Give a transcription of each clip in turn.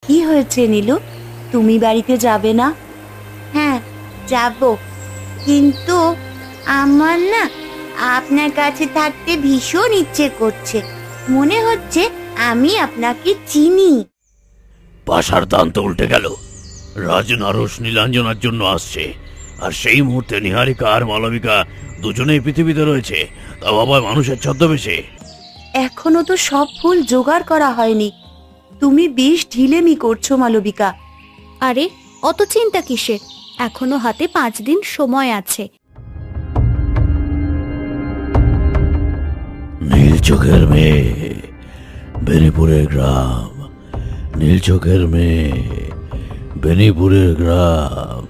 কি হয়েছে নীলু, তুমি বাড়িতে যাবে না? হ্যাঁ যাব, কিন্তু আমার না আপনার কাছে থাকতে ভীষণ ইচ্ছে করছে। মনে হচ্ছে আমি আপনাকে চিনি। পাশার দান তো উল্টে গেল। রাজনারস নীলাঞ্জনার জন্য আসছে, আর সেই মুহূর্তে নিহারিকা আর মালবিকা দুজনেই পৃথিবীতে রয়েছে, তাও আবার মানুষের ছদ্মবেশে। এখনো তো সব ফুল জোগাড় করা হয়নি, তুমি বেশ ঢিলেমি করছো মালবিকা। আরে অত চিন্তা কিসের, এখনো হাতে 5 দিন সময় আছে। নীল চোখের মেয়ে, বেনিপুরের গ্রাম। নীল চোখের মেয়ে, বেনিপুরের গ্রাম।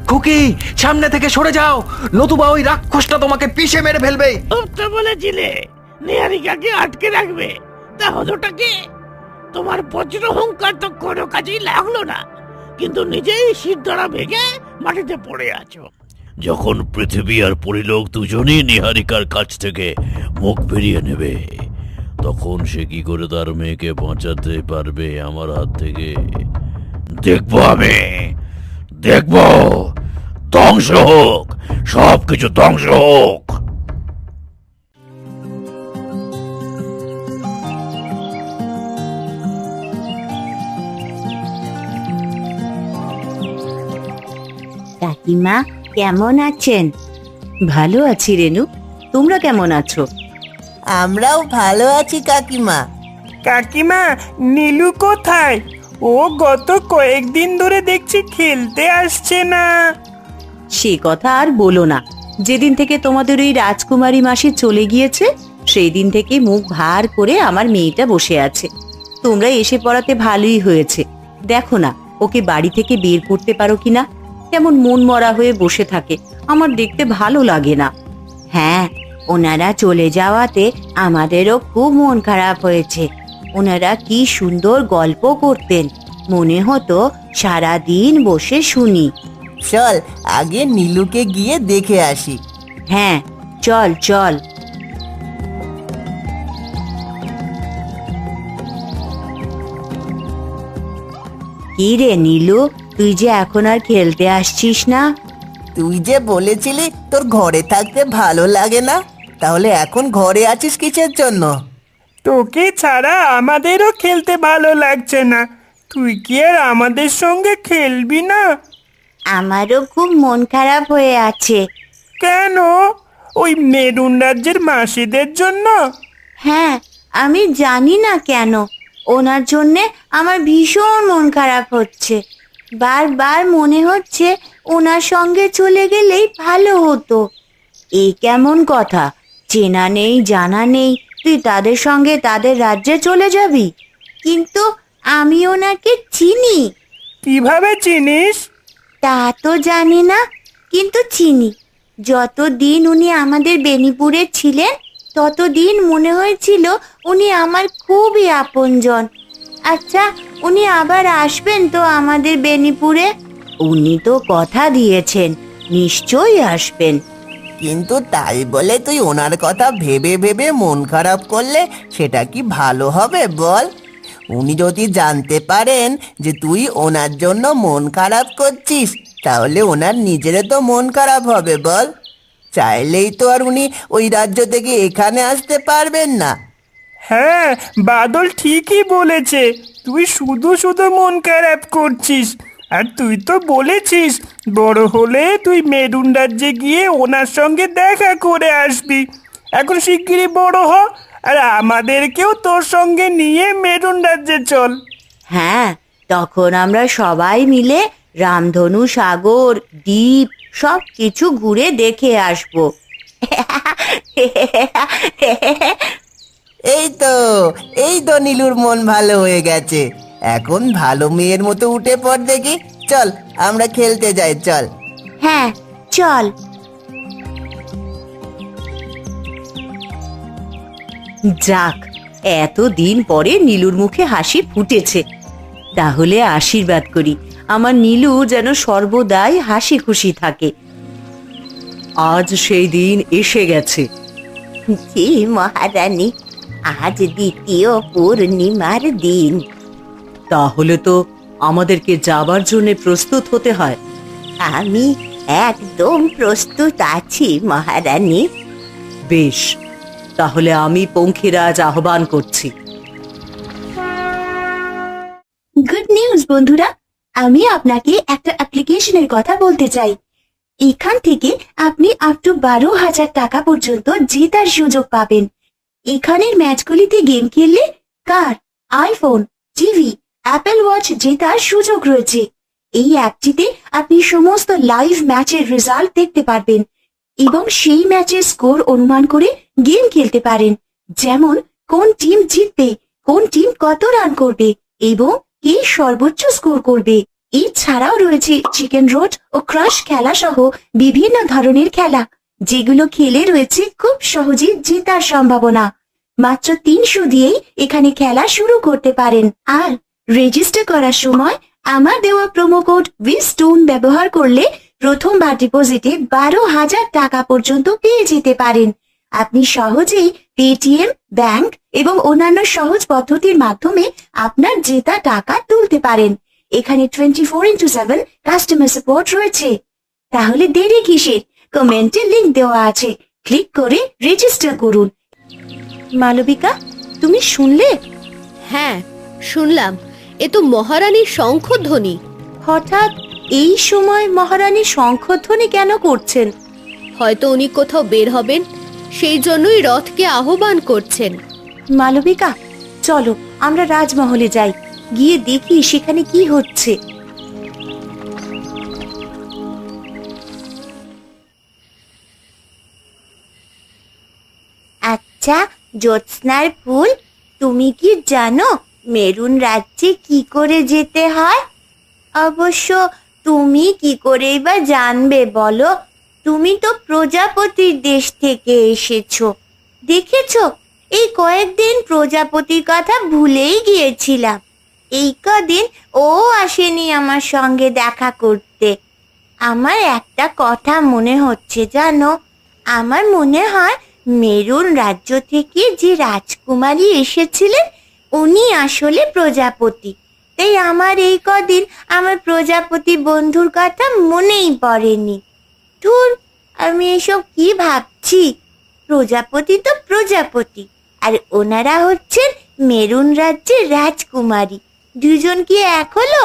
খুকি, সামনে থেকে সরে যাও, নতুবা ওই রাক্ষসটা তোমাকে পিষে মেরে ফেলবে। তো বলেছিলে নিহারিকাকে আটকে রাখবে, তা হলোটা কি? তোমার বজ্র অহংকার তো কোনো কাজেই লাগলো না, কিন্তু নিজেই শিরদাঁড়া ভেঙে মাটিতে পড়ে আছো। যখন পৃথিবী আর পরিলোক দুজনেই নিহারিকার কাছ থেকে মুখ ফিরিয়ে নেবে, তখন সে কি করে তার মেয়েকে বাঁচাতে পারবে আমার হাত থেকে? দেখবো আমি, দেখবো। ধ্বংস হোক, সবকিছু ধ্বংস হোক। কাকিমা কেমন আছেন? ভালো আছি রেনু, তোমরা কেমন আছো? আমরাও ভালো আছি কাকিমা। কাকিমা, নীলু কোথায়? ও গত কয়েকদিন ধরে দেখছি খেলতে আসছে না। সে কথা আর বলো না, যেদিন থেকে তোমাদের ওই রাজকুমারী মাসি চলে গিয়েছে সেই দিন থেকে মুখ ভার করে আমার মেয়েটা বসে আছে। তোমরা এসে পড়াতে ভালোই হয়েছে। দেখো না ওকে বাড়ি থেকে বের করতে পারো কিনা, কেমন মন মরা হয়ে বসে থাকে, আমার দেখতে ভালো লাগে না। হ্যাঁ, ওনারা চলে যাওয়াতে আমাদেরও খুব মন খারাপ হয়েছে। ওনারা কি সুন্দর গল্প করতেন, মনে হতো সারা দিন বসে শুনি। চল আগে নীলুকে গিয়ে দেখে আসি। হ্যাঁ চল চল। কি রে নীলু, তুই যে এখন আর খেলতে আসছিস না? তুই যে বলেছিলি তোর ঘরে থাকতে ভালো লাগে না, তাহলে এখন ঘরে আছিস কিসের জন্য? তোকে ছাড়া আমাদেরও খেলতে ভালো লাগছে না। তুই কি আর আমাদের সঙ্গে খেলবি না? আমারও খুব মন খারাপ হয়ে আছে। কেন? ওই মেরুন রাজ্যের মাসিদের জন্য? হ্যাঁ, আমি জানি না কেন, ওনার জন্যে আমার ভীষণ মন খারাপ হচ্ছে। বারবার মনে হচ্ছে ওনার সঙ্গে চলে গেলেই ভালো হতো। এই কেমন কথা, চেনা নেই জানা নেই, তুই তাদের সঙ্গে তাদের রাজ্যে চলে যাবি? কিন্তু আমি ওনাকে চিনি। কিভাবে চিনিস? তা তো জানি না, কিন্তু চিনি। যতদিন উনি আমাদের বেনিপুরে ছিলেন ততদিন মনে হয়েছিল উনি আমার খুবই আপনজন। আচ্ছা, উনি আবার আসবেন তো আমাদের বেনিপুরে? উনি তো কথা দিয়েছেন, নিশ্চয়ই আসবেন। কিন্তু তাই বলে তুই ওনার কথা ভেবে ভেবে মন খারাপ করলে সেটা কি ভালো হবে বল? উনি যদি জানতে পারেন যে তুই ওনার জন্য মন খারাপ করছিস, তাহলে ওনার নিজেরও তো মন খারাপ হবে বল। চাইলেই তো আর উনি ওই রাজ্য থেকে এখানে আসতে পারবেন না। হ্যাঁ, বাদল ঠিকই বলেছে, তুই শুধু শুধু মন খারাপ করছিস। আর তুই তো বলেছিস বড় হলে তুই মেরুন রাজ্যে গিয়ে ওনার সঙ্গে দেখা করে আসবি। এখন শিগগিরই বড় হ, আর আমাদেরকেও তোর সঙ্গে নিয়ে মেরুন রাজ্যে চল। হ্যাঁ, তখন আমরা সবাই মিলে রামধনু সাগর, দ্বীপ সব কিছু ঘুরে দেখে আসবো। এই তো নীলুর মন ভালো হয়ে গেছে। এখন ভালো মেয়ের মতো উঠে পড় দেখি। চল আমরা খেলতে যাই, চল। হ্যাঁ চল। যাক, এতদিন পরে নীলুর মুখে হাসি ফুটেছে। তাহলে আশীর্বাদ করি আমার নীলু যেন সর্বদাই হাসি খুশি থাকে। আজ সেই দিন এসে গেছে। জি মহারানী, আজ দ্বিতীয় পূর্ণিমার দিন। তাহলে তো আমাদেরকে যাবার জন্য প্রস্তুত হতে হয়। আমি একদম প্রস্তুত আছি মহারানী। বেশ, তাহলে আমি পঙ্খিরাজ আহ্বান করছি। গুড নিউজ বন্ধুরা, আমি আপনাকে একটা অ্যাপ্লিকেশনের কথা বলতে চাই। এখান থেকে আপনি আপ টু 12,000 টাকা পর্যন্ত জেতার সুযোগ পাবেন। এখানের ম্যাচগুলিতে গেম খেললে কার, আইফোন, টিভি, অ্যাপল ওয়াচ জেতার সুযোগ রয়েছে। এই অ্যাপটিতে আপনি সমস্ত লাইভ ম্যাচের রেজাল্ট দেখতে পারবেন এবং সেই ম্যাচের স্কোর অনুমান করে গেম খেলতে পারেন, যেমন কোন টিম জিতবে, কোন টিম কত রান করবে এবং কে সর্বোচ্চ স্কোর করবে। এছাড়াও রয়েছে চিকেন রোড ও ক্রাশ খেলা সহ বিভিন্ন ধরনের খেলা, যেগুলো খেলে রয়েছে খুব সহজে জেতার সম্ভাবনা। মাত্র 300 দিয়েই এখানে খেলা শুরু করতে পারেন। আর রেজিস্টার করার সময় আমার দেওয়া প্রোমো কোড উইজস্টোন ব্যবহার করলে প্রথমবার ডিপোজিটে 12,000 টাকা পর্যন্ত পেয়ে যেতে পারেন। আপনি সহজেই পেটিএম, ব্যাংক এবং অন্যান্য সহজ পদ্ধতির মাধ্যমে আপনার জেতা টাকা তুলতে পারেন। এখানে 24x7 কাস্টমার সাপোর্ট রয়েছে। তাহলে দেরি কিসের? কমেন্টে লিংক দেওয়া আছে, ক্লিক করে রেজিস্টার করুন। মালবিকা, তুমি শুনলে? হ্যাঁ শুনলাম, এ তো মহারানীর শঙ্খধ্বনি। হঠাৎ এই সময় মহারানী শঙ্খধ্বনি কেন করছেন? হয়তো উনি কোথাও বের হবেন, সেই জন্যই রথকে আহ্বান করছেন। মালবিকা, চলো আমরা রাজমহলে যাই, গিয়ে দেখি সেখানে কি হচ্ছে। আচ্ছা জ্যোৎস্নার ফুল, তুমি কি জানো মেরুন রাজ্যে কি করে যেতে হয়? অবশ্য তুমি কি করেই বা জানবে বলো? তুমি তো প্রজাপতির দেশ থেকে এসেছো। দেখেছো, এই কয়েকদিন প্রজাপতির কথা ভুলেই গিয়েছিলাম। এই কদিন ও আসেনি আমার সঙ্গে দেখা করতে। আমার একটা কথা মনে হচ্ছে জানো, আমার মনে হয় মেরুন রাজ্য থেকে যে রাজকুমারী এসেছিলেন উনি আসলে প্রজাপতি। তাই আমার এই কদিন আমার প্রজাপতি বন্ধুর কথা মনেই পড়েনি। ধুর, আমি এসব কি ভাবছি? প্রজাপতি তো প্রজাপতি, আর ওনারা হচ্ছেন মেরুন রাজ্যের রাজকুমারী। দুজন কি এক হলো?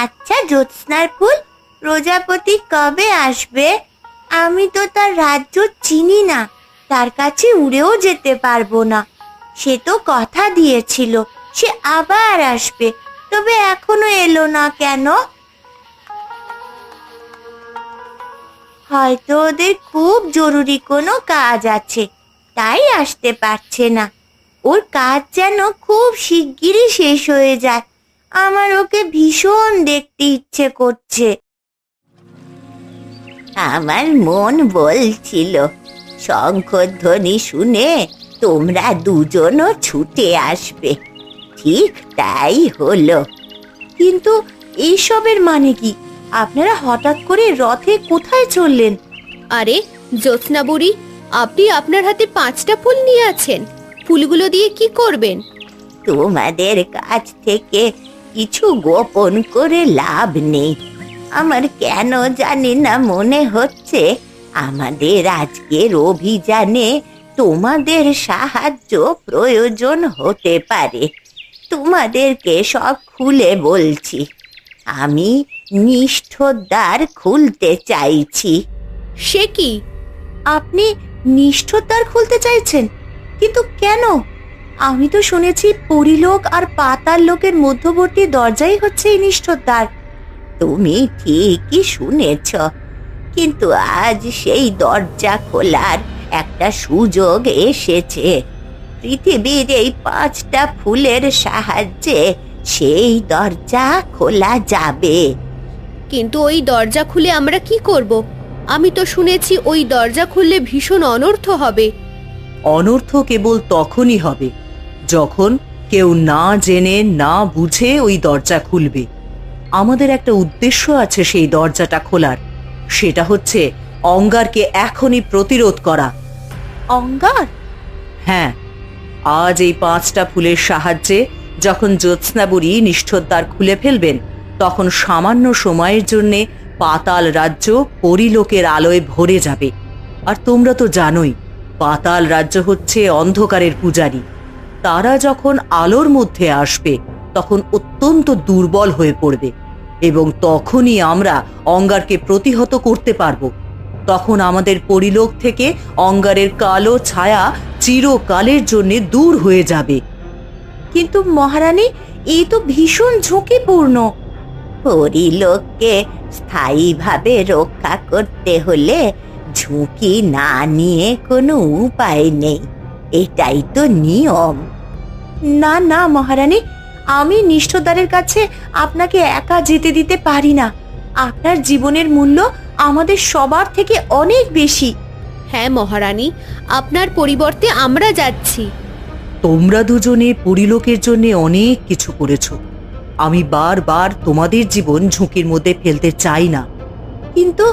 আচ্ছা জ্যোৎস্নার ফুল, প্রজাপতি কবে আসবে? আমি তো তার রাজ্য চিনি না, তার কাছে উড়েও যেতে পারবো না। সে তো কথা দিয়েছিল সে আবার আসবে, তবে এখনো এলো না কেন? হয়তো ওদের খুব জরুরি কোনো কাজ আছে, তাই আসতে পারছে না। ওর কাজ যেন খুব শিগগিরই শেষ হয়ে যায়। আমার ওকে ভীষণ দেখতে ইচ্ছে করছে। আমার মন বলছিল শঙ্খধ্বনি শুনে তোমরা দুজনও ছুটে আসবে, ঠিক তাই হলো। কিন্তু এইসবের মানে কি? আপনারা হঠাৎ করে রথে কোথায় চললেন? আরে জ্যোৎস্না বুড়ি, আপনি আপনার হাতে 5টা ফুল নিয়ে আছেন, ফুলগুলো দিয়ে কি করবেন? তোমাদের কাছ থেকে কিছু গোপন করে লাভ নেই। আমার কেন জানি না মনে হচ্ছে আমাদের আজকের অভিযানে তোমাদের সাহায্য প্রয়োজন হতে পারে। তোমাদেরকে সব খুলে বলছি, আমি নিষ্ঠর দ্বার খুলতে চাইছি। সে কি? আপনি নিষ্ঠর দ্বার খুলতে চাইছেন? কিন্তু কেন? আমি তো শুনেছি পরিলোক আর পাতাল লোকের মধ্যবর্তী দরজাই হচ্ছে এই নিষ্ঠর দ্বার। তুমি ঠিকই শুনেছ, কিন্তু আজ সেই দরজা খোলার একটা সুযোগ এসেছে। পৃথিবীর এই 5টা ফুলের সাহায্যে সেই দরজা খোলা যাবে। কিন্তু ওই দরজা খুলে আমরা কি করব? আমি তো শুনেছি ওই দরজা খুললে ভীষণ অনর্থ হবে। অনর্থ কেবল তখনই হবে যখন কেউ না জেনে না বুঝে ওই দরজা খুলবে। আমাদের একটা উদ্দেশ্য আছে সেই দরজাটা খোলার, সেটা হচ্ছে অঙ্গারকে এখনই প্রতিরোধ করা। অঙ্গার? হ্যাঁ, আজ এই 5টা ফুলের সাহায্যে যখন জ্যোৎস্না বুড়ি নিষ্ঠুর দ্বার খুলে ফেলবেন, তখন সামান্য সময়ের জন্যে পাতাল রাজ্য পরিলোকের আলোয় ভরে যাবে। আর তোমরা তো জানোই, পাতাল রাজ্য হচ্ছে অন্ধকারের পূজারী। তারা যখন আলোর মধ্যে আসবে তখন অত্যন্ত দুর্বল হয়ে পড়বে, এবং তখনই আমরা অঙ্গারকে প্রতিহত করতে পারব। তখন আমাদের পরিলোক থেকে অঙ্গারের কালো ছায়া চিরকালের জন্য দূর হয়ে যাবে। কিন্তু মহারানী, এই তো ভীষণ ঝুঁকিপূর্ণ। পরিলোককে স্থায়ীভাবে রক্ষা করতে হলে ঝুঁকি না নিয়ে কোনো উপায় নেই, এটাই তো নিয়ম। না না মহারানী, আমি নিষ্ঠদ্বারের কাছে আপনাকে একা যেতে দিতে পারি না। আপনার জীবনের মূল্য আমাদের সবার থেকে অনেক বেশি। হ্যাঁ মহারানী, আপনার পরিবর্তে আমরা যাচ্ছি। তোমরা দুজনে পরিলোকের জন্য অনেক কিছু করেছো। আমি বারবার তোমাদের জীবন ঝুঁকির মধ্যে ফেলতে চাই না, কিন্তু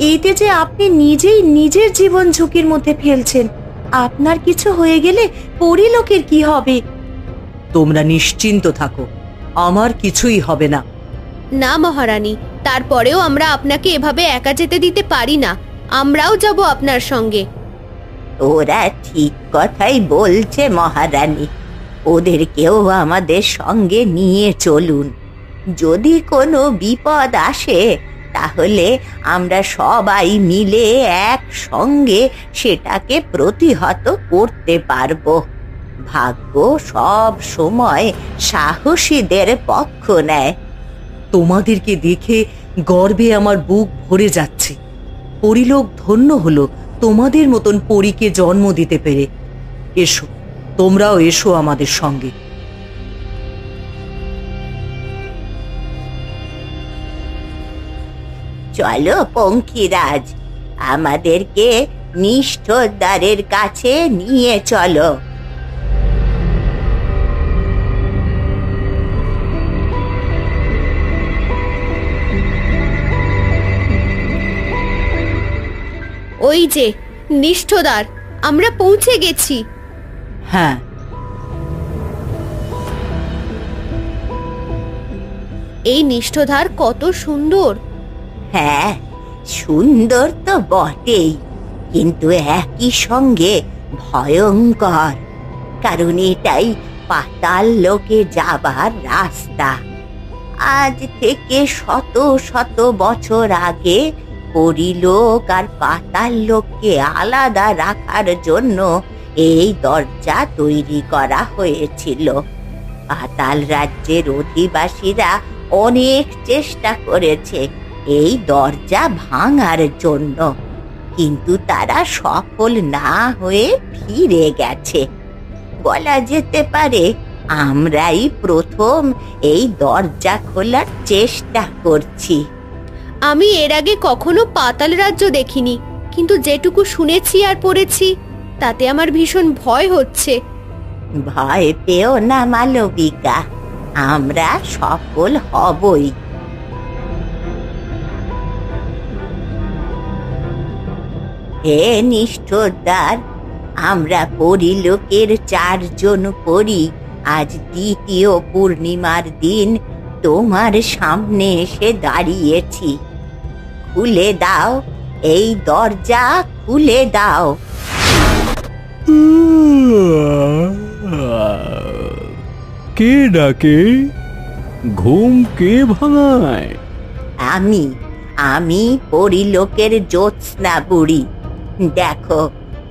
এইতে যে আপনি নিজেই নিজের জীবন ঝুঁকির মধ্যে ফেলছেন, আপনার কিছু হয়ে গেলে পরিলোকের কি হবে? তোমরা নিশ্চিন্ত থাকো, আমার কিছুই হবে না। না মহারানী, তারপরেও আমরা আপনাকে এভাবে একা যেতে দিতে পারি না। আমরাও যাব আপনার সঙ্গে। ওরা ঠিক কথাই বলছে মহারানী, ওদেরকেও আমাদের সঙ্গে নিয়ে চলুন। যদি কোনো বিপদ আসে তাহলে আমরা সবাই মিলে একসঙ্গে সেটাকে প্রতিহত করতে পারবো। ভাগ্য সব সময় সাহসীদের পক্ষ নেয়। তোমাদেরকে দেখে গর্বে আমার বুক ভরে যাচ্ছে। পরিলোক ধন্য হলো তোমাদের মতন পরীকে জন্ম দিতে পেরে। এসো, তোমরাও এসো আমাদের সঙ্গে। চলো পঙ্খিরাজ, আমাদেরকে নিষ্ঠদ্বারের কাছে নিয়ে চলো। ওই যে নিষ্ঠদ্বার, আমরা পৌঁছে গেছি। হ্যাঁ, এই নিষ্ঠদ্বার কত সুন্দর। হ্যাঁ, সুন্দর তো বটেই, কিন্তু একই সঙ্গে ভয়ঙ্কর, কারণ এটাই পাতাল লোকে যাবার রাস্তা। আজ থেকে শত শত বছর আগে পরিলোক আর পাতাল লোককে আলাদা রাখার জন্য এই দরজা তৈরি করা হয়েছিল। পাতাল রাজ্যের অধিবাসীরা অনেক চেষ্টা করেছে এই দরজা ভাঙার জন্য, কিন্তু তারা সফল না হয়ে ফিরে গেছে। বলা যেতে পারে আমরাই প্রথম এই দরজা খোলার চেষ্টা করছি। আমি এর আগে কখনো পাতাল রাজ্য দেখিনি, কিন্তু যেটুকু শুনেছি আর পড়েছি তাতে আমার ভীষণ ভয় হচ্ছে। ভয় পেও না মালবিকা, আমরা সফল হবই। হে নিষ্ঠদ্বার, আমরা পরিলোকের 4 জন পরী আজ দ্বিতীয় পূর্ণিমার দিন তোমার সামনে এসে দাঁড়িয়েছি। খুলে দাও, এই দরজা খুলে দাও। কে ডাকে? ঘুম কে ভাঙায়? আমি আমি পরিলোকের জ্যোৎস্না বুড়ি। দেখো,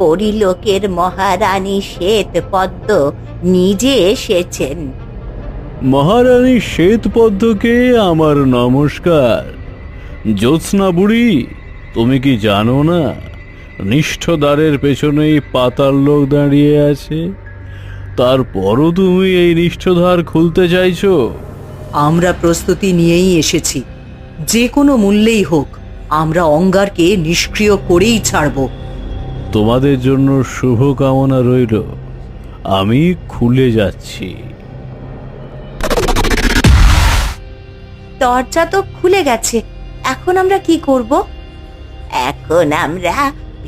পরিলোকের মহারানী শ্বেত পদ্ম নিজে এসেছেন। মহারানী শ্বেতপদ্মকে আমার নমস্কার। জ্যোৎস্না বুড়ি, তুমি কি জানো না নিষ্ঠদ্বারের পেছনেই পাতাল লোক দাঁড়িয়ে আছে? তারপরও তুমি এই নিষ্ঠদ্বার খুলতে চাইছো? আমরা প্রস্তুতি নিয়েই এসেছি। যে কোনো মূল্যেই হোক আমরা অঙ্গারকে নিষ্ক্রিয় করেই ছাড়ব। তোমাদের জন্য শুভ কামনা রইল। আমি খুলে যাচ্ছি। দরজা তো খুলে গেছে, এখন আমরা কি করব? এখন আমরা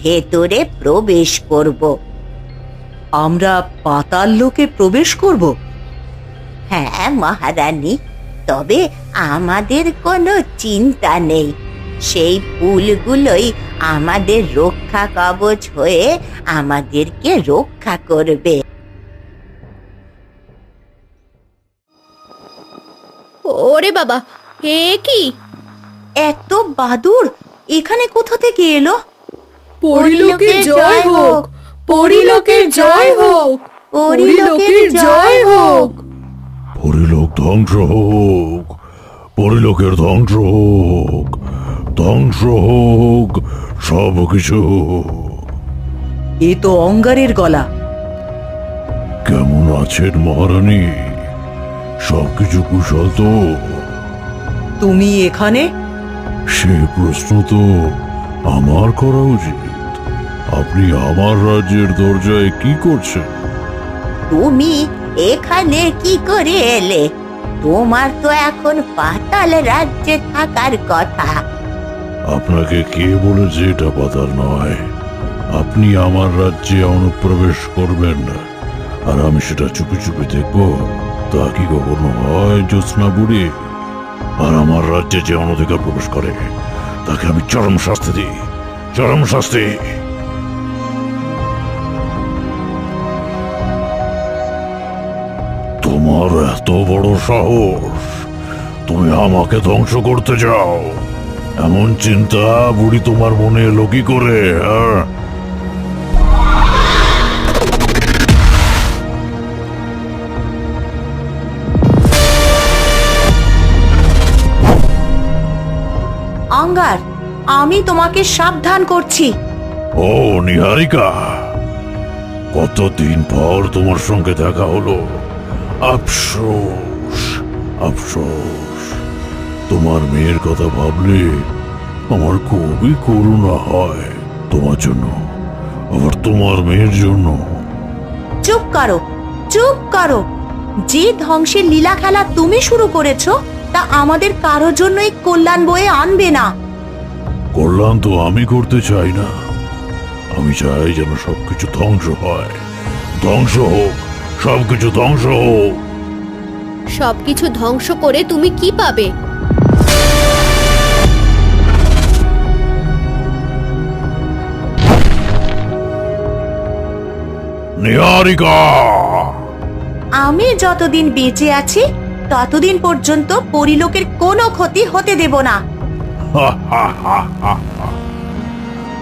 ভেতরে প্রবেশ করব। আমরা পাতাল লোকে প্রবেশ করব? হ্যাঁ মহারানী, তবে আমাদের কোনো চিন্তা নেই। সেই ফুলগুলোই আমাদের রক্ষা কবচ হয়ে আমাদেরকে রক্ষা করবে। ওরে বাবা, এ কি? এত বাদুড় এখানে কোথা থেকে এলো? পরিলোকের জয় হোক, পরিলোকের জয় হোক, পরিলোকের জয় হোক। পরিলোক ধ্বংস হোক, পরিলোকের ধ্বংস হোক, ধ্বংস হোক সব কিছু। এ তো অঙ্গারের গলা। কেমন আছেন মহারানী? সবকিছু কুশল তো? তুমি এখানে? সে প্রশ্ন তো আমার করা উচিত। আপনি আমার রাজ্যের দরজায় কি করছেন? তুমি এখানে কি করে এলে? তোমার তো এখন পাতাল রাজ্যে থাকার কথা। আপনাকে কে বলেছে এটা পাতাল নয়? আপনি আমার রাজ্যে অনুপ্রবেশ করবেন আর আমি সেটা চুপি চুপি দেখব? তা কি কখনো হয় জ্যোৎস্না বুড়ি? আর আমার রাজ্যে যে অনধিকার প্রবেশ করে তাকে আমি চরম শাস্তি দিই, চরম শাস্তি। তোমার এত বড় সাহস, তুমি আমাকে ধ্বংস করতে চাও? এমন চিন্তা বুড়ি তোমার মনে এলো কি করে? অঙ্গার, আমি তোমাকে সাবধান করছি। ও নিহারিকা, কতদিন পর তোমার সঙ্গে দেখা হলো। আফসোস, আফসোস। তোমার মেয়ের কথা ভাবলে আমার খুবই করুণা হয়। তোমার জন্য, আবার তোমার মেয়ের জন্য। চুপ করো, চুপ করো। যে ধ্বংসের লীলা খেলা তুমি শুরু করেছো তা আমাদের কারোর জন্যই কল্যাণ বয়ে আনবে না। কল্যাণ তো আমি করতে চাই না। আমি চাই যেন সবকিছু ধ্বংস হয়, ধ্বংস হোক, সবকিছু ধ্বংস হোক। সবকিছু ধ্বংস করে তুমি কি পাবে? নিহারিকা, আমি যতদিন বেঁচে আছি ততদিন পর্যন্ত পরিলোকের কোনো ক্ষতি হতে দেব না।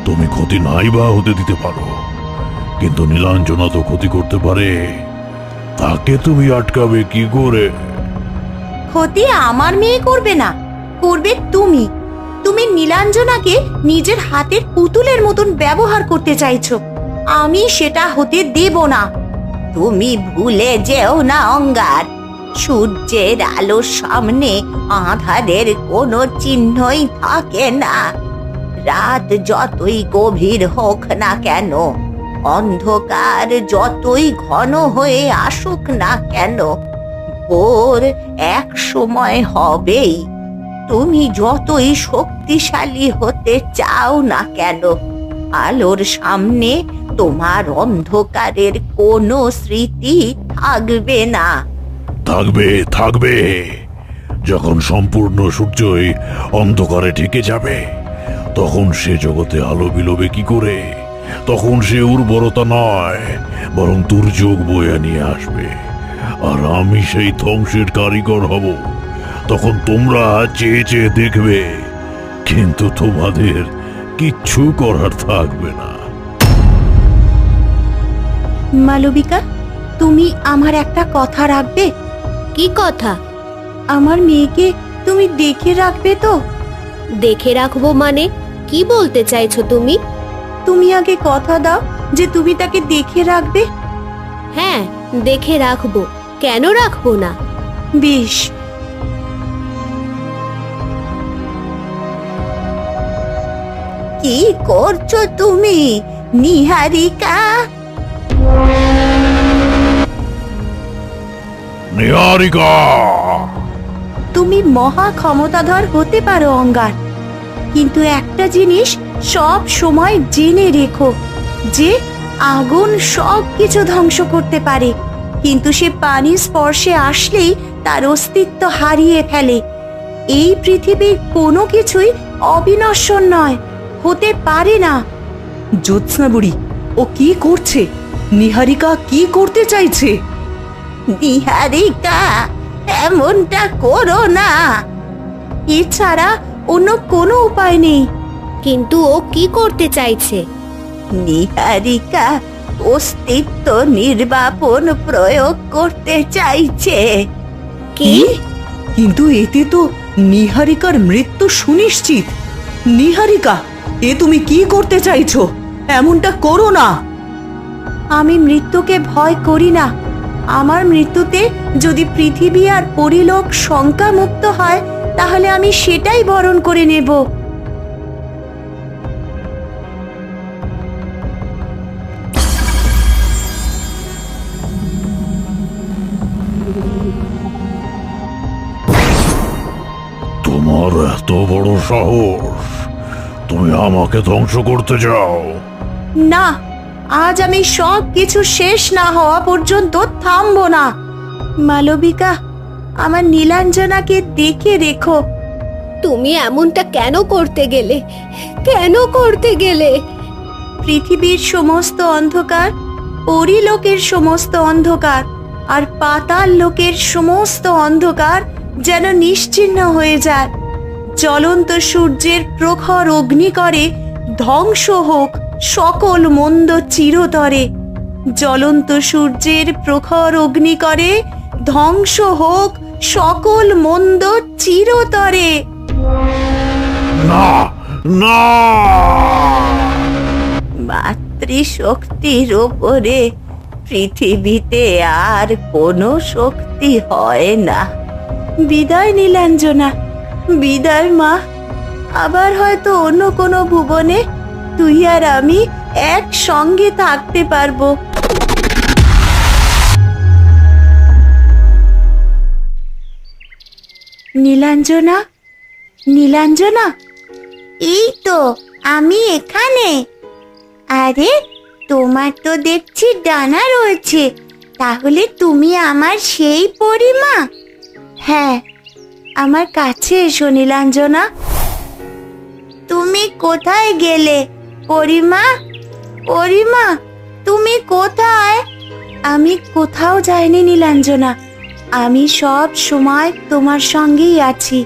তুমি ক্ষতি নাই বা হতে দিতে পারো, কিন্তু নীলাঞ্জনা তো ক্ষতি করতে পারে। তাকে তুমি আটকাবে কি করে? ক্ষতি আমার মেয়ে করবে না, করবে তুমি। তুমি নীলাঞ্জনাকে নিজের হাতের পুতুলের মতন ব্যবহার করতে চাইছো, আমি সেটা হতে দেব না। তুমি ভুলে যেও না অঙ্গার, সূর্যের আলোর সামনে আঁধারের কোনো চিহ্নই থাকে না। রাত যতই গভীর হোক না কেন, অন্ধকার যতই ঘন হয়ে আসুক না কেন, ভোর এক সময় হবেই। তুমি যতই শক্তিশালী হতে চাও না কেন, আলোর সামনে তোমার অন্ধকারের কোনো স্মৃতি থাকবে না। থাকবে, থাকবে। যখন সম্পূর্ণ সূর্যই অন্ধকারে ঢেকে যাবে, তখন সে জগতে আলো বিলোবে কি করে? তখন সে উর্বরতা নয়, বরং দুর্যোগ বয়ে নিয়ে আসবে। আর আমি সেই ধ্বংসের কারিগর হব। তখন তোমরা চেয়ে চেয়ে দেখবে, কিন্তু তোমাদের কিচ্ছু করার থাকবে না। মালবিকা, তুমি আমার একটা কথা রাখবে? কি কথা? আমার মেয়েকে তুমি দেখে রাখবে তো? দেখে রাখবো মানে কি বলতে চাইছো তুমি? তুমি আগে কথা দাও যে তুমি তাকে দেখে রাখবে। হ্যাঁ, দেখে রাখবো, কেন রাখবো না? বেশ। কি করছো তুমি নিহারিকা? নিহারিকা, তুমি মহা ক্ষমতাধর হতে পারো অঙ্গার, কিন্তু একটা জিনিস সব সময় জেনে রেখো যে আগুন সব কিছু ধ্বংস করতে পারে, কিন্তু সে পানির স্পর্শে আসলেই তার অস্তিত্ব হারিয়ে ফেলে। এই পৃথিবীর কোনো কিছুই অবিনশ্বর নয়, হতে পারে না। জ্যোৎস্না বুড়ি, ও কি করছে? নিহারিকা কি করতে চাইছে? নিহারিকা, এমনটা করো না, এছাড়া অন্য কোনো উপায় নেই। কিন্তু ও কি করতে চাইছে? নিহারিকা অস্তিত্ব নির্বাপন প্রয়োগ করতে চাইছে। কি? কিন্তু এতে তো নিহারিকার মৃত্যু সুনিশ্চিত। নিহারিকা, এ তুমি কি করতে চাইছো? এমনটা করো না। আমি মৃত্যুকে ভয় করি না। আমার মৃত্যুতে যদি পৃথিবী আর পরিলোক শঙ্কামুক্ত হয়, তাহলে আমি সেটাই বরণ করে নেব। তোমার এত বড় সাহস, তুমি আমাকে ধ্বংস করতে চাও? না, আজ আমি সব কিছু শেষ না হওয়া পর্যন্ত থামবো না। মালবিকা, আমার নীলাঞ্জনাকে দেখে রেখো। তুমি এমনটা কেন করতে গেলে? কেন করতে গেলে? পৃথিবীর সমস্ত অন্ধকার, পরিলোকের সমস্ত অন্ধকার আর পাতাল লোকের সমস্ত অন্ধকার যেন নিশ্চিহ্ন হয়ে যায়। জ্বলন্ত সূর্যের প্রখর অগ্নিকরে ধ্বংস হোক সকল মন্দ চিরতরে। জ্বলন্ত সূর্যের প্রখর অগ্নিকরে ধ্বংস হোক সকল মন্দ চিরতরে। না, না! মাতৃশক্তির ওপরে পৃথিবীতে আর কোনো শক্তি হয় না। বিদায় নীলাঞ্জনা, বিদায় মা। আবার হয়তো অন্য কোনো ভুবনে তুই আর আমি একসঙ্গে থাকতে পারবো। নীলাঞ্জনা, নীলাঞ্জনা, এই তো আমি এখানে। আরে, তোমার তো দেখছি ডানা রয়েছে, তাহলে তুমি আমার সেই পরিমা? হ্যাঁ, আমার কাছে এসো নীলাঞ্জনা। তুমি কোথায় গেলে পরিমা? পরিমা, তুমি কোথায়? আমি কোথাও যাইনি নীলাঞ্জনা। আমি সব সময় তোমার সঙ্গেই আছি,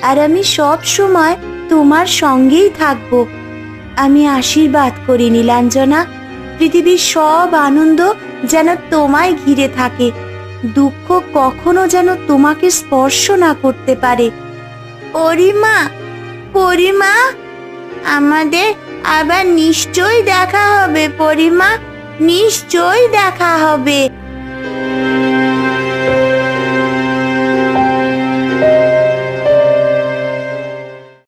আর আমি সব সময় তোমার সঙ্গেই থাকব। আমি আশীর্বাদ করি নীলাঞ্জনা, পৃথিবীর সব আনন্দ যেন তোমায় ঘিরে থাকে, দুঃখ কখনো যেন তোমাকে স্পর্শ না করতে পারে। পরিমা, পরিমা, আমাদের আবার নিশ্চয়ই দেখা হবে পরিমা, নিশ্চয়ই দেখা হবে।